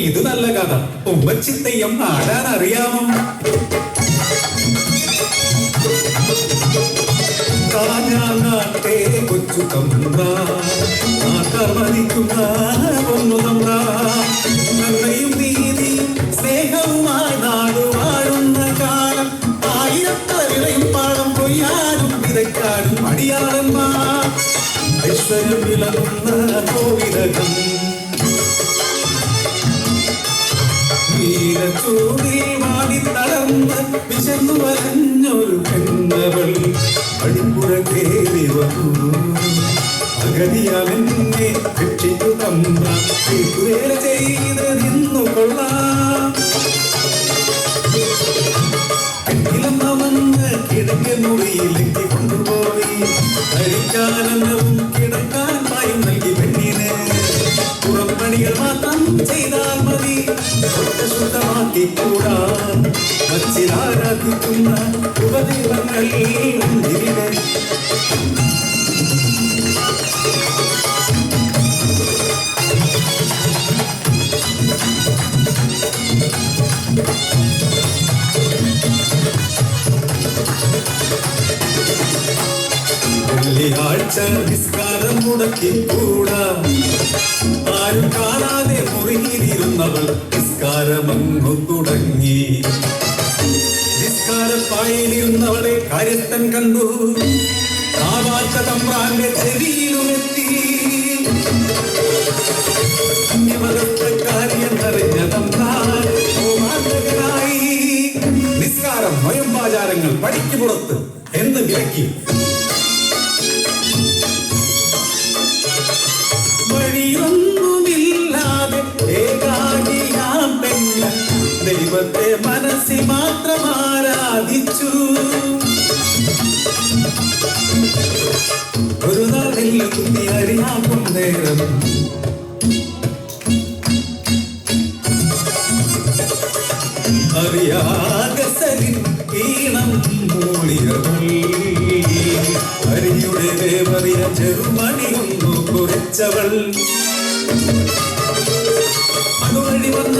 ഇത് നല്ല കഥ. ഉമ്മച്ചിത്തയ്യം ആടാൻ അറിയാമോ? കാഞ്ഞാട്ടെ കൊച്ചു തമ്പ്ര മതിക്കുന്ന ഒന്നു തമ്പ്ര നന്മയും നീതിയും സ്നേഹവുമായി നാടു വാഴുന്ന കാലം ആയിരത്തലയും പാടം കൊയ്യാനും വിതയ്ക്കാനും അടിയാളന്മാർ ഐശ്വര്യം വിളങ്ങുന്ന കോവിലകം ചൂടിൽ വാടി തളർന്ന് വിശന്നു വലഞ്ഞൊരു പെണ്ണവൾ അടിപ്പുറ കേറി വന്നു. അഗതിയാലെന്നെ രക്ഷിച്ചു തന്ന വേല ചെയ്ത് നിന്നു കൊള്ളാം. വന്ന് കിടക്ക മുറിയിലേക്ക് കൊണ്ടുപോയി കഴിക്കാനെന്നവും കിടക്കാൻ പായും നൽകി പെണ്ണിന്. പുറംപണികൾ മാത്രം ചെയ്താൽ മതി, ശുദ്ധമാക്കി കൂടാ വച്ചിലാരാധിക്കുന്ന ഉപദൈവങ്ങൾ ഇവിടെ. വെള്ളിയാഴ്ച നിസ്കാരം മുടക്കിക്കൂടാ, ആരും കാണാതെ മുറിയിലിരുന്നവൾ നിസ്കാരമങ്ങു തുടങ്ങി. നിസ്കാരപ്പായിലിരുന്നവളെ കാര്യസ്ഥൻ കണ്ടു, ആവാത്ത തമ്പ്രാന്റെ ചെവിയിലുമെത്തി. കാര്യമെന്നറിഞ്ഞ തമ്പ്രാൻ മാർഗകനായി നിസ്കാരം സ്വയംവാചാരങ്ങൾ പടിക്ക് പുറത്ത് എന്ന് വിലക്കി. വഴിയൊന്നുമില്ലാതെ ഏകാകിയാം പെണ്ണ് ദൈവത്തെ മനസ്സിൽ മാത്രം ആരാധിച്ചു. ഒരു നാളിൽ കുത്തി അറിയാക്കും നേരം അറിയാകസരിൻ ഈണം മൂളിയവൾ അരിയുടെ വേവറിയ ചെറുമണിയൊന്നു കുറിച്ചവൾ. അതുവഴി വന്ന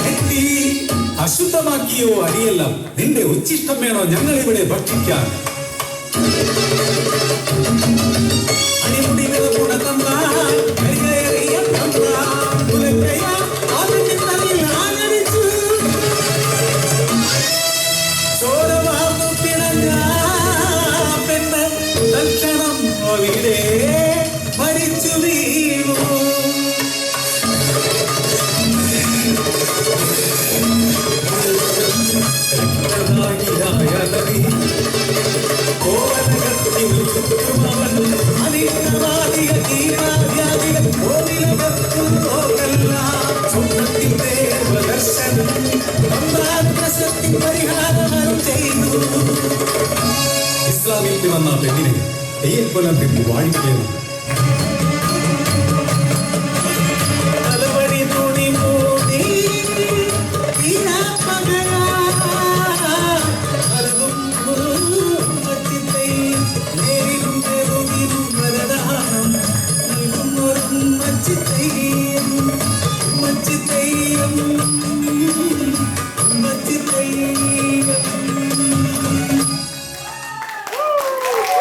കെട്ടി അശുദ്ധമാക്കിയോ അരിയല്ല, നിന്റെ ഉച്ചിഷ്ടം വേണോ ഞങ്ങൾ ഇവിടെ ഭക്ഷിക്കാൻ? അടിമുടികൾ കൂടത്തന്ന അവിടെ മരിച്ചു വീണു. ഇസ്ലാമിലേക്ക് വന്ന പെണ്ണിനെ തെയ്യക്കൊല്ലം തിരിഞ്ഞ് വാഴിക്കുകയാണ്.